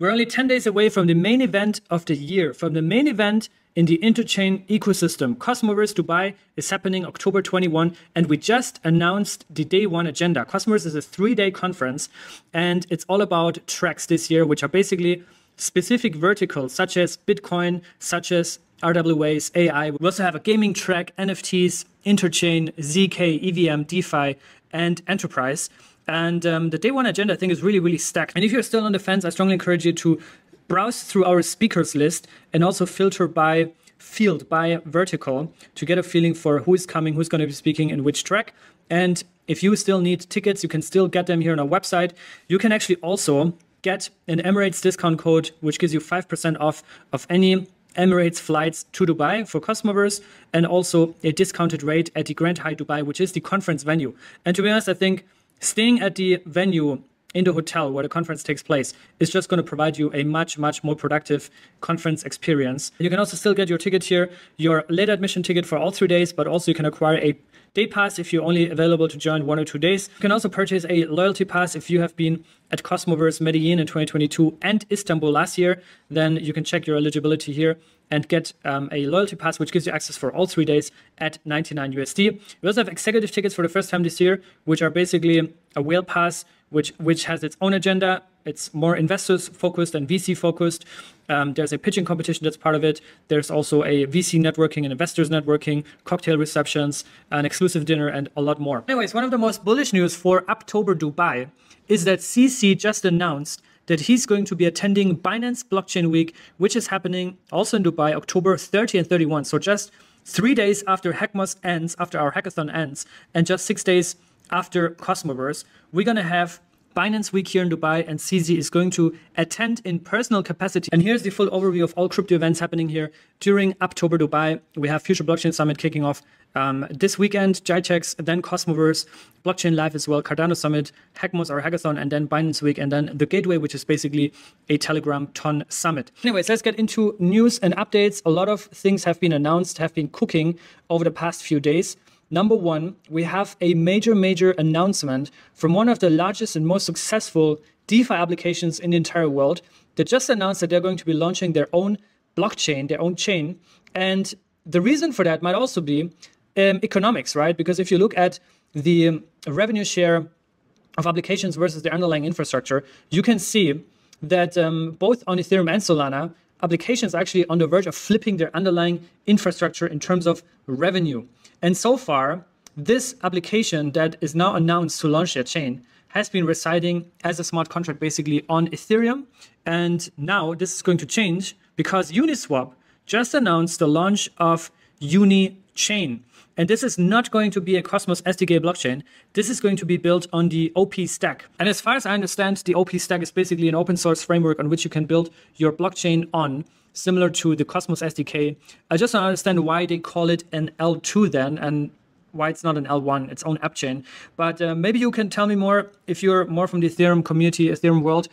We're only 10 days away from the main event of the year, from the main event in the Interchain ecosystem. Cosmoverse Dubai is happening October 21, and we just announced the day one agenda. Cosmoverse is a 3-day conference, and it's all about tracks this year, which are basically specific verticals, such as Bitcoin, such as RWAs, AI. We also have a gaming track, NFTs, Interchain, ZK, EVM, DeFi, and Enterprise. And the day one agenda, I think, is really, really stacked. And if you're still on the fence, I strongly encourage you to browse through our speakers list and also filter by field, by vertical, to get a feeling for who is coming, who's going to be speaking in which track. And if you still need tickets, you can still get them here on our website. You can actually also get an Emirates discount code, which gives you 5% off of any Emirates flights to Dubai for Cosmoverse, and also a discounted rate at the Grand Hyatt Dubai, which is the conference venue. And to be honest, I think staying at the venue in the hotel where the conference takes place is just going to provide you a much, much more productive conference experience. You can also still get your ticket here, your late admission ticket for all 3 days, but also you can acquire a day pass if you're only available to join 1 or 2 days. You can also purchase a loyalty pass if you have been at Cosmoverse Medellin in 2022 and Istanbul last year. Then you can check your eligibility here and get a loyalty pass, which gives you access for all 3 days at 99 USD. We also have executive tickets for the first time this year, which are basically a whale pass, which has its own agenda. It's more investors focused and VC focused. There's a pitching competition that's part of it. There's also a VC networking and investors networking, cocktail receptions, an exclusive dinner, and a lot more. Anyways, one of the most bullish news for October Dubai is that CC just announced that he's going to be attending Binance Blockchain Week, which is happening also in Dubai, October 30 and 31. So just 3 days after Hackmas ends, after our hackathon ends, and just 6 days after Cosmoverse, we're going to have Binance Week here in Dubai, and CZ is going to attend in personal capacity. And here's the full overview of all crypto events happening here during October Dubai. We have Future Blockchain Summit kicking off this weekend, JITEX, then Cosmoverse, Blockchain Live as well, Cardano Summit, Hackmas or Hackathon, and then Binance Week, and then the Gateway, which is basically a Telegram ton summit. Anyways, let's get into news and updates. A lot of things have been announced, have been cooking over the past few days. Number one, we have a major announcement from one of the largest and most successful DeFi applications in the entire world that just announced that they're going to be launching their own blockchain, their own chain. And the reason for that might also be economics, right? Because if you look at the revenue share of applications versus the underlying infrastructure, you can see that both on Ethereum and Solana, applications are actually on the verge of flipping their underlying infrastructure in terms of revenue. And so far, this application that is now announced to launch their chain has been residing as a smart contract basically on Ethereum. And now this is going to change because Uniswap just announced the launch of Unichain. And this is not going to be a Cosmos SDK blockchain. This is going to be built on the OP stack. And as far as I understand, the OP stack is basically an open source framework on which you can build your blockchain on, similar to the Cosmos SDK. I just don't understand why they call it an L2 then, and why it's not an L1, its own app chain. But maybe you can tell me more if you're more from the Ethereum community, Ethereum world.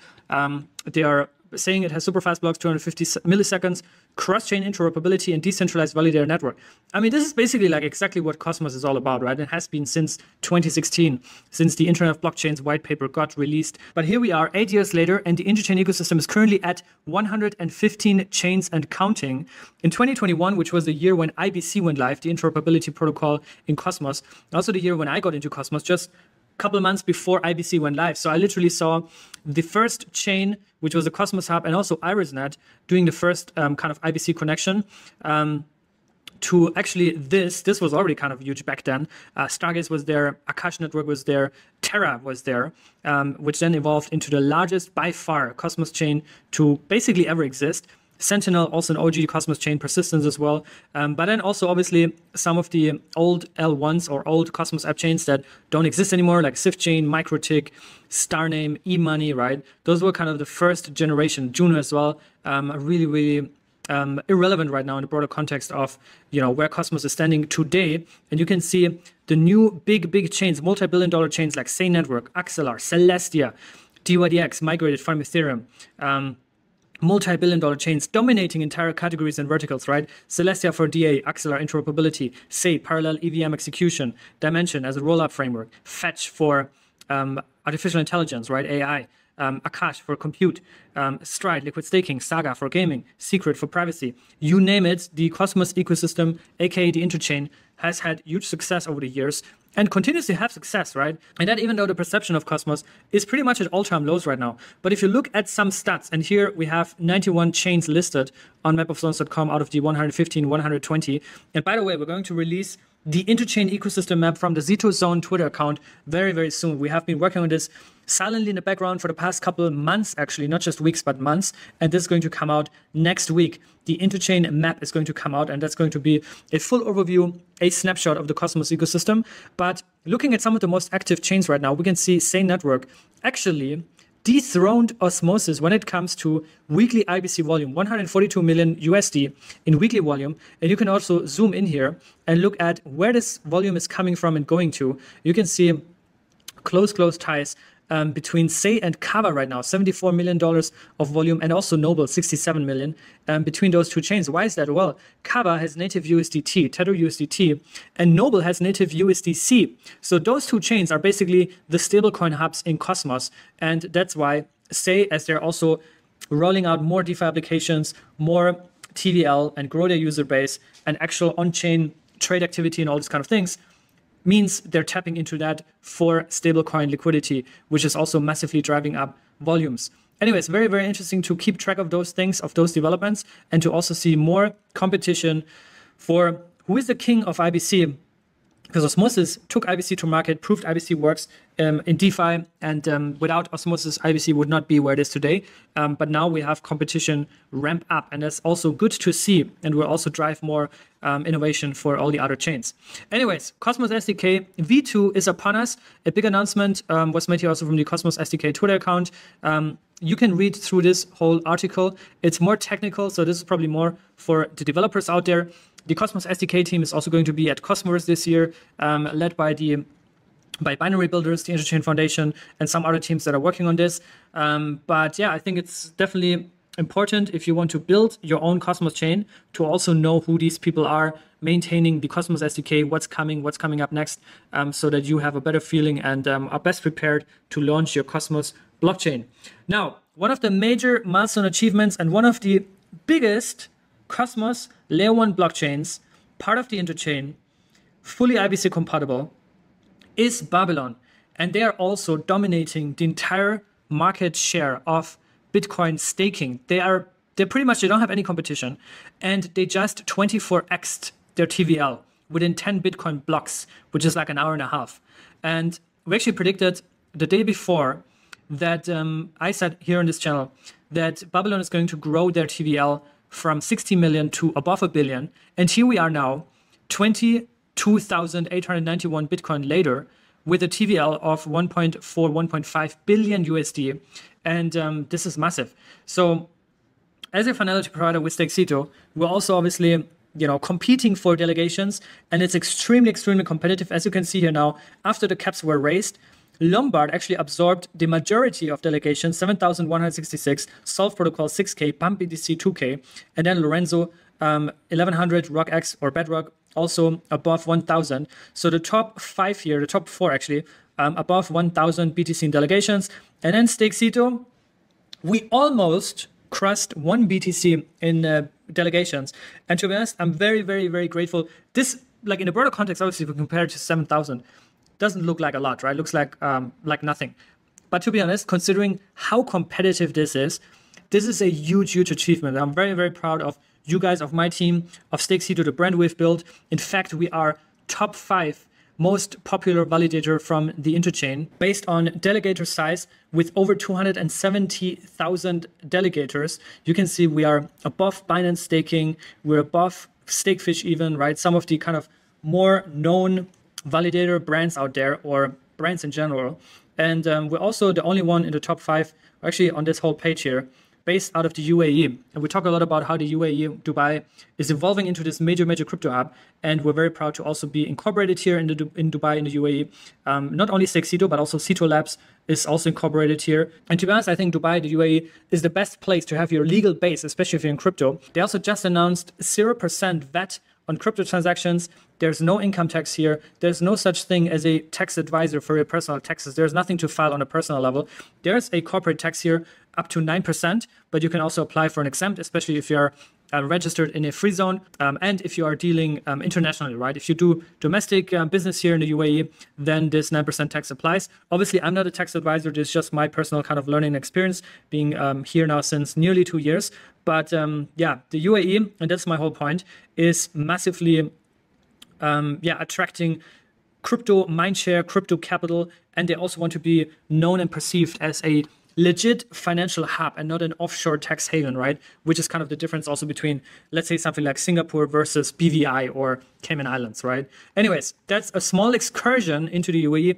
They are saying it has super fast blocks, 250 milliseconds, cross-chain interoperability, and decentralized validator network. I mean, this is basically like exactly what Cosmos is all about, right? It has been since 2016, since the Internet of Blockchains white paper got released. But here we are 8 years later, and the Interchain ecosystem is currently at 115 chains and counting. In 2021, which was the year when IBC went live, the interoperability protocol in Cosmos, also the year when I got into Cosmos, just couple of months before IBC went live. So I literally saw the first chain, which was the Cosmos Hub, and also IrisNet doing the first kind of IBC connection to actually this was already kind of huge back then. Stargaze was there, Akash Network was there, Terra was there, which then evolved into the largest by far Cosmos chain to basically ever exist. Sentinel, also an OG Cosmos chain, Persistence as well. But then also obviously some of the old L1s or old Cosmos app chains that don't exist anymore, like SwiftChain, MicroTick, Starname, eMoney, right? Those were kind of the first generation. Juno as well, really irrelevant right now in the broader context of, you know, where Cosmos is standing today. And you can see the new big chains, multi-billion-dollar chains like Say Network, Axelar, Celestia, DYDX migrated from Ethereum. Multi-billion-dollar chains dominating entire categories and verticals, right? Celestia for DA, Axelar interoperability, Say parallel EVM execution, Dimension as a rollup framework, Fetch for artificial intelligence, right? AI. Akash for compute, Stride, liquid staking, Saga for gaming, Secret for privacy. You name it, the Cosmos ecosystem, aka the Interchain, has had huge success over the years and continues to have success, right? And that even though the perception of Cosmos is pretty much at all-time lows right now. But if you look at some stats, and here we have 91 chains listed on mapofzones.com out of the 115, 120. And by the way, we're going to release the Interchain ecosystem map from the Zito Zone Twitter account very, very soon. We have been working on this silently in the background for the past couple of months, actually, not just weeks, but months. And this is going to come out next week. The Interchain map is going to come out, and that's going to be a full overview, a snapshot of the Cosmos ecosystem. But looking at some of the most active chains right now, we can see Sane Network actually dethroned Osmosis when it comes to weekly IBC volume, 142 million USD in weekly volume. And you can also zoom in here and look at where this volume is coming from and going to. You can see close ties between Say and Kava right now, $74 million of volume, and also Noble, 67 million between those two chains. Why is that? Well, Kava has native USDT, Tether USDT, and Noble has native USDC. So those two chains are basically the stablecoin hubs in Cosmos. And that's why Say, as they're also rolling out more DeFi applications, more TVL, and grow their user base, and actual on-chain trade activity and all these kind of things, means they're tapping into that for stablecoin liquidity, which is also massively driving up volumes. Anyways, very, very interesting to keep track of those things, of those developments, and to also see more competition for who is the king of IBC. Because Osmosis took IBC to market, proved IBC works in DeFi, and without Osmosis, IBC would not be where it is today. But now we have competition ramp up, and that's also good to see, and will also drive more innovation for all the other chains. Anyways, Cosmos SDK V2 is upon us. A big announcement was made here also from the Cosmos SDK Twitter account. You can read through this whole article. It's more technical, so this is probably more for the developers out there. The Cosmos SDK team is also going to be at Cosmoverse this year, led by Binary Builders, the Interchain Foundation, and some other teams that are working on this. But yeah, I think it's definitely important if you want to build your own Cosmos chain to also know who these people are maintaining the Cosmos SDK, what's coming up next, so that you have a better feeling and are best prepared to launch your Cosmos blockchain. Now, one of the major milestone achievements and one of the biggest Cosmos Layer 1 blockchains, part of the Interchain, fully IBC compatible, is Babylon. And they are also dominating the entire market share of Bitcoin staking. They pretty much, they don't have any competition. And they just 24x'd their TVL within 10 Bitcoin blocks, which is like an hour and a half. And we actually predicted the day before that I said here on this channel that Babylon is going to grow their TVL from 60 million to above a billion. And here we are now, 22,891 Bitcoin later, with a TVL of 1.4, 1.5 billion USD. And this is massive. So as a finality provider with Stakecito, we're also obviously competing for delegations. And it's extremely competitive. As you can see here now, after the caps were raised, Lombard actually absorbed the majority of delegations, 7,166, Solve Protocol 6K, Pump BTC 2K, and then Lorenzo 1100, RockX or Bedrock also above 1,000. So the top 5 here, the top 4 actually, above 1,000 BTC in delegations. And then Stakecito, we almost crossed 1 BTC in delegations. And to be honest, I'm very grateful. This, like in a broader context, obviously, if we compare it to 7,000, doesn't look like a lot, right? Looks like nothing. But to be honest, considering how competitive this is a huge achievement. I'm very proud of you guys, of my team, of Stakecito, the brand we've built. In fact, we are top 5 most popular validator from the Interchain based on delegator size with over 270,000 delegators. You can see we are above Binance staking. We're above Stakefish even, right? Some of the kind of more known validator brands out there, or brands in general. And we're also the only one in the top 5, actually on this whole page here, based out of the UAE. And we talk a lot about how the UAE, Dubai, is evolving into this major crypto hub. And we're very proud to also be incorporated here in Dubai, in the UAE. Not only Stakecito, but also Cito Labs is also incorporated here. And to be honest, I think Dubai, the UAE, is the best place to have your legal base, especially if you're in crypto. They also just announced 0% VAT on crypto transactions. There's no income tax here. There's no such thing as a tax advisor for your personal taxes. There's nothing to file on a personal level. There's a corporate tax here up to 9%, but you can also apply for an exempt, especially if you're registered in a free zone, and if you are dealing internationally, right? If you do domestic business here in the UAE, then this 9% tax applies. Obviously, I'm not a tax advisor. This is just my personal kind of learning experience, being here now since nearly 2 years. But yeah, the UAE, and that's my whole point, is massively attracting crypto mindshare, crypto capital, and they also want to be known and perceived as a legit financial hub and not an offshore tax haven, right? Which is kind of the difference also between, let's say, something like Singapore versus BVI or Cayman Islands, right? Anyways, that's a small excursion into the UAE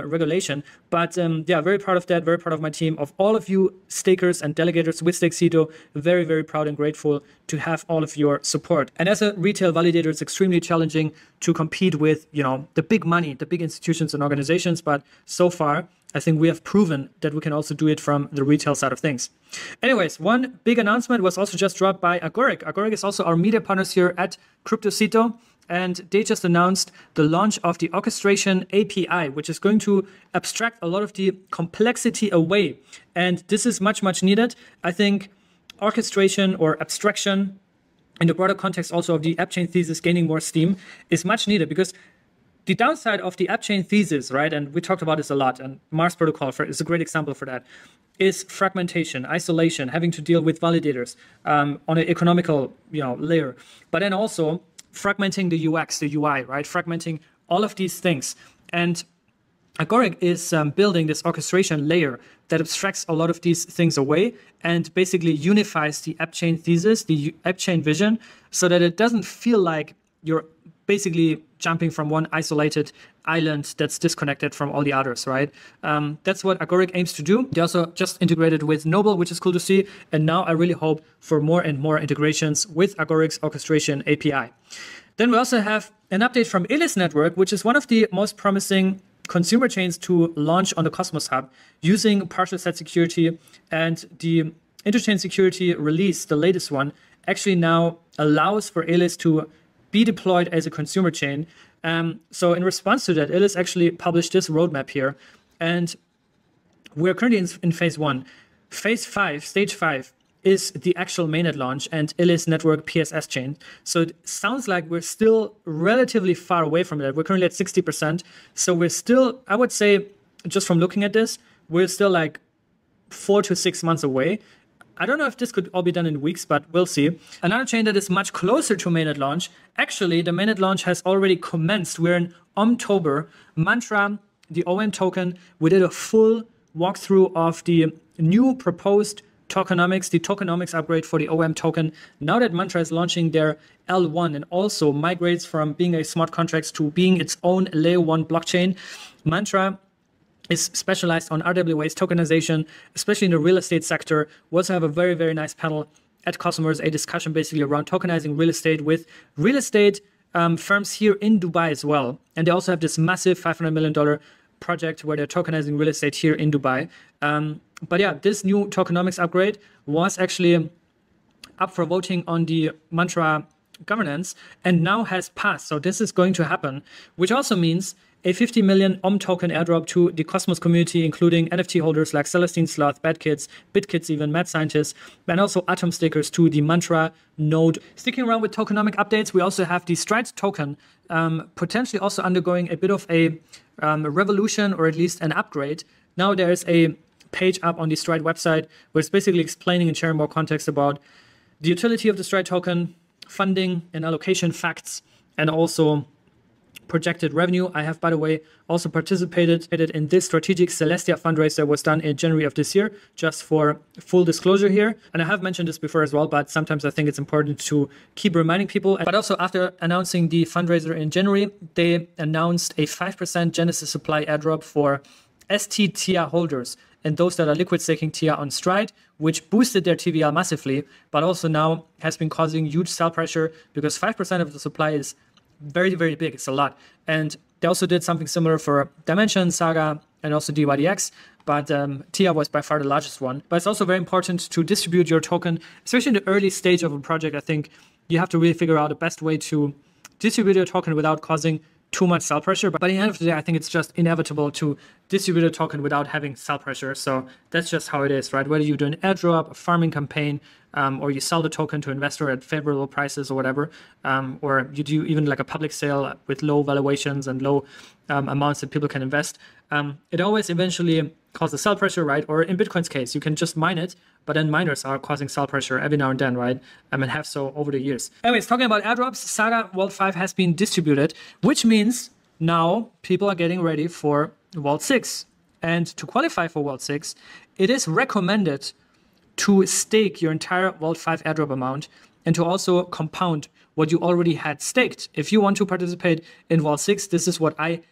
regulation. But yeah, very proud of that, very proud of my team, of all of you stakers and delegators with Stakecito. Very, very proud and grateful to have all of your support. And as a retail validator, it's extremely challenging to compete with, you know, the big money, the big institutions and organizations. But so far, I think we have proven that we can also do it from the retail side of things. Anyways, one big announcement was also just dropped by Agoric. Agoric is also our media partners here at Cryptocito, and they just announced the launch of the Orchestration API, which is going to abstract a lot of the complexity away. And this is much, much needed. I think orchestration or abstraction in the broader context also of the app chain thesis gaining more steam is much needed, because the downside of the app chain thesis, right, and we talked about this a lot, and Mars Protocol is a great example for that, is fragmentation, isolation, having to deal with validators on an economical, layer, but then also fragmenting the UX, the UI, right, fragmenting all of these things. And Agoric is building this orchestration layer that abstracts a lot of these things away and basically unifies the app chain thesis, the app chain vision, so that it doesn't feel like you're basically jumping from one isolated island that's disconnected from all the others, right? That's what Agoric aims to do. They also just integrated with Noble, which is cool to see. And now I really hope for more and more integrations with Agoric's Orchestration API. Then we also have an update from Elys Network, which is one of the most promising consumer chains to launch on the Cosmos Hub using partial set security. And the Interchain security release, the latest one, actually now allows for Elys to be deployed as a consumer chain. So in response to that, Elys actually published this roadmap here. And we're currently in phase 1. Phase 5, stage 5, is the actual mainnet launch and Elys Network PSS chain. So it sounds like we're still relatively far away from that. We're currently at 60%. So we're still, I would say, just from looking at this, we're still like 4 to 6 months away. I don't know if this could all be done in weeks, but we'll see. Another chain that is much closer to mainnet launch, actually the mainnet launch has already commenced. We're in October. Mantra, the OM token, we did a full walkthrough of the new proposed tokenomics, the tokenomics upgrade for the OM token. Now that Mantra is launching their L1 and also migrates from being a smart contract to being its own layer 1 blockchain, Mantra is specialized on RWA's tokenization, especially in the real estate sector. We also have a very, very nice panel at Cosmoverse, a discussion basically around tokenizing real estate with real estate firms here in Dubai as well. And they also have this massive $500 million project where they're tokenizing real estate here in Dubai. But yeah, this new tokenomics upgrade was actually up for voting on the Mantra governance and now has passed. So this is going to happen, which also means a 50 million OM token airdrop to the Cosmos community, including NFT holders like Celestine Sloth, Bad Kids, BitKids even, Mad Scientists, and also Atom stakers to the Mantra node. Sticking around with tokenomic updates, we also have the Stride token potentially also undergoing a bit of a revolution, or at least an upgrade. Now there's a page up on the Stride website where it's basically explaining and sharing more context about the utility of the Stride token, funding and allocation facts, and also projected revenue. I have, by the way, also participated in this strategic Celestia fundraiser that was done in January of this year, just for full disclosure here. And I have mentioned this before as well, but sometimes I think it's important to keep reminding people. But also after announcing the fundraiser in January, they announced a 5% Genesis supply airdrop for ST TIA holders and those that are liquid staking TIA on Stride, which boosted their TVL massively, but also now has been causing huge sell pressure because 5% of the supply is very, very big. It's a lot. And they also did something similar for Dimension, Saga, and also DYDX. But TIA was by far the largest one. But it's also very important to distribute your token, especially in the early stage of a project. I think you have to really figure out the best way to distribute your token without causing too much sell pressure. But by the end of the day, I think it's just inevitable to distribute a token without having sell pressure. So that's just how it is, right? Whether you do an airdrop, a farming campaign, or you sell the token to investor at favorable prices or whatever, or you do even like a public sale with low valuations and low amounts that people can invest, it always eventually causes sell pressure, right? Or in Bitcoin's case, you can just mine it, but then miners are causing sell pressure every now and then, right? And have so over the years. Anyways, talking about airdrops, Saga Vault 5 has been distributed, which means now people are getting ready for Vault 6. And to qualify for Vault 6, it is recommended to stake your entire Vault 5 airdrop amount and to also compound what you already had staked. If you want to participate in Vault 6, this is what I'm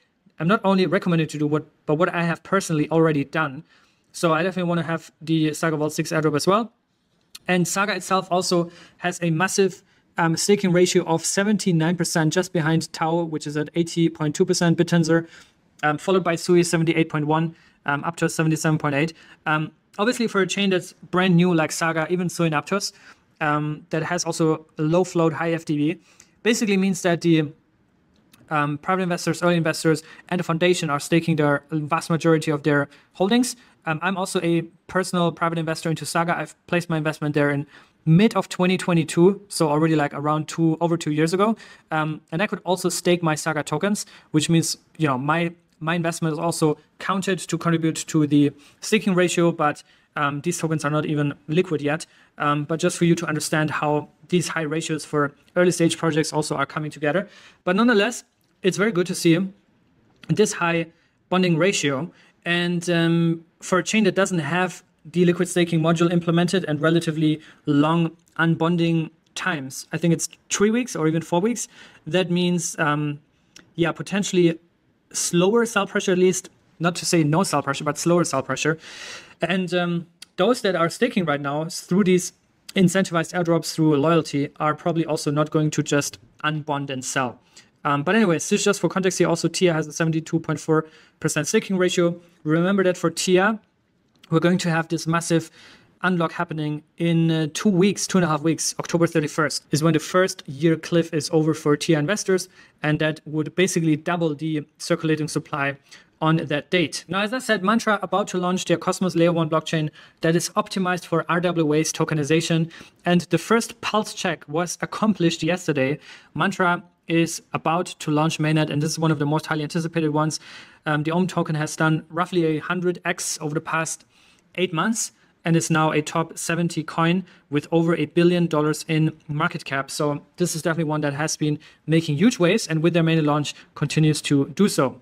not only recommended to do, but what I have personally already done. So I definitely want to have the Saga Vault 6 airdrop as well. And Saga itself also has a massive staking ratio of 79%, just behind Tau, which is at 80.2%, Bittensor, followed by Sui 78.1, up to 77.8. Obviously, for a chain that's brand new like Saga, even Sui and Aptos, that has also a low float, high FTV, basically means that the private investors, early investors, and the foundation are staking their vast majority of their holdings. I'm also a personal private investor into Saga. I've placed my investment there in mid of 2022, so already like around over 2 years ago. And I could also stake my Saga tokens, which means, you know, my investment is also counted to contribute to the staking ratio, but these tokens are not even liquid yet. But just for you to understand how these high ratios for early stage projects also are coming together. But nonetheless, it's very good to see this high bonding ratio. And for a chain that doesn't have the liquid staking module implemented and relatively long unbonding times, I think it's 3 weeks or even 4 weeks, that means, potentially slower sell pressure, at least, not to say no sell pressure, but slower sell pressure. And those that are staking right now through these incentivized airdrops through loyalty are probably also not going to just unbond and sell. But anyways, this is just for context here. Also, TIA has a 72.4% staking ratio. Remember that for TIA, we're going to have this massive unlock happening in 2 weeks, 2.5 weeks. October 31st is when the first year cliff is over for TIA investors, and that would basically double the circulating supply on that date. Now, as I said, Mantra about to launch their Cosmos Layer 1 blockchain that is optimized for RWA's tokenization, and the first pulse check was accomplished yesterday. Mantra is about to launch Mainnet, and this is one of the most highly anticipated ones. The OM token has done roughly 100x over the past 8 months, and is now a top 70 coin with over $1 billion in market cap. So this is definitely one that has been making huge waves, and with their Mainnet launch continues to do so.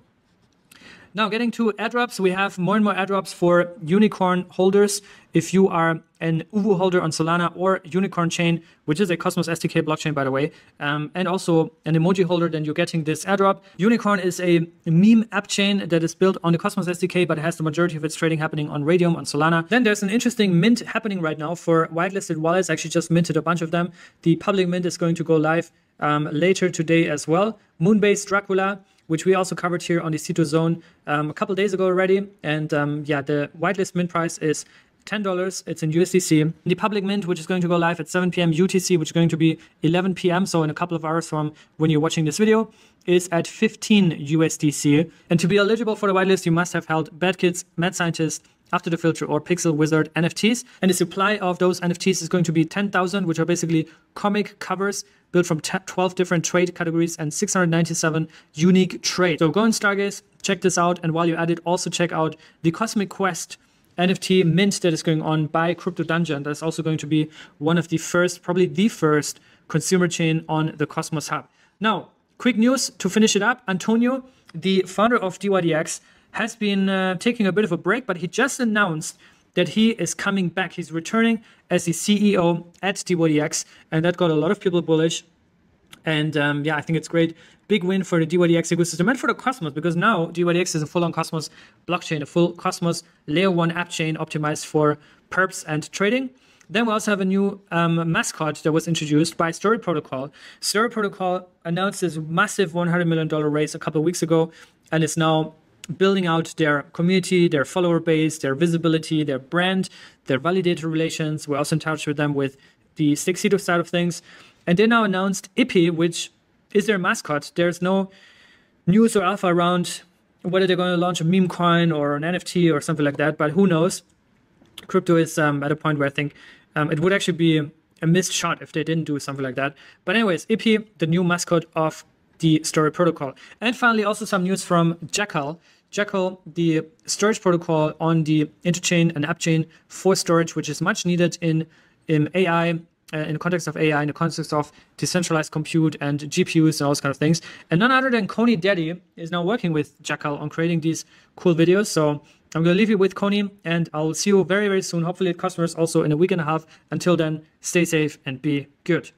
Now, getting to airdrops, we have more and more airdrops for unicorn holders. If you are an UVU holder on Solana or Unicorn Chain, which is a Cosmos SDK blockchain, by the way, and also an emoji holder, then you're getting this airdrop. Unicorn is a meme app chain that is built on the Cosmos SDK, but it has the majority of its trading happening on Radium, on Solana. Then there's an interesting mint happening right now for whitelisted wallets. Actually just minted a bunch of them. The public mint is going to go live later today as well. Moonbase Dracula, which we also covered here on the Cito Zone a couple days ago already. And the whitelist mint price is $10. It's in USDC. The public mint, which is going to go live at 7 p.m. UTC, which is going to be 11 p.m. So in a couple of hours from when you're watching this video, is at 15 USDC. And to be eligible for the whitelist, you must have held Bad Kids, Mad Scientist, After the Filter, or Pixel Wizard NFTs. And the supply of those NFTs is going to be 10,000, which are basically comic covers built from 12 different trade categories and 697 unique trades. So go and Stargaze, check this out. And while you're at it, also check out the Cosmic Quest NFT mint that is going on by Crypto Dungeon. That's also going to be one of the first, probably the first consumer chain on the Cosmos Hub. Now, quick news to finish it up. Antonio, the founder of DYDX, has been taking a bit of a break, but he just announced that he is coming back. He's returning as the CEO at DYDX, and that got a lot of people bullish. And I think it's great. Big win for the DYDX ecosystem and for the Cosmos, because now DYDX is a full-on Cosmos blockchain, a full Cosmos Layer 1 app chain optimized for perps and trading. Then we also have a new mascot that was introduced by Story Protocol. Story Protocol announced this massive $100 million raise a couple of weeks ago, and is now building out their community, their follower base, their visibility, their brand, their validator relations. We're also in touch with them with the Stakecito side of things. And they now announced IPI, which is their mascot. There's no news or alpha around whether they're going to launch a meme coin or an NFT or something like that, but who knows? Crypto is at a point where I think it would actually be a missed shot if they didn't do something like that. But anyways, IPI, the new mascot of the storage protocol. And finally, also some news from Jackal. Jackal, the storage protocol on the interchain and app chain for storage, which is much needed in AI, in the context of AI, in the context of decentralized compute and GPUs and all those kind of things. And none other than Coney Daddy is now working with Jackal on creating these cool videos. So I'm going to leave you with Coney, and I'll see you very, very soon, hopefully at Cosmoverse also in a week and a half. Until then, stay safe and be good.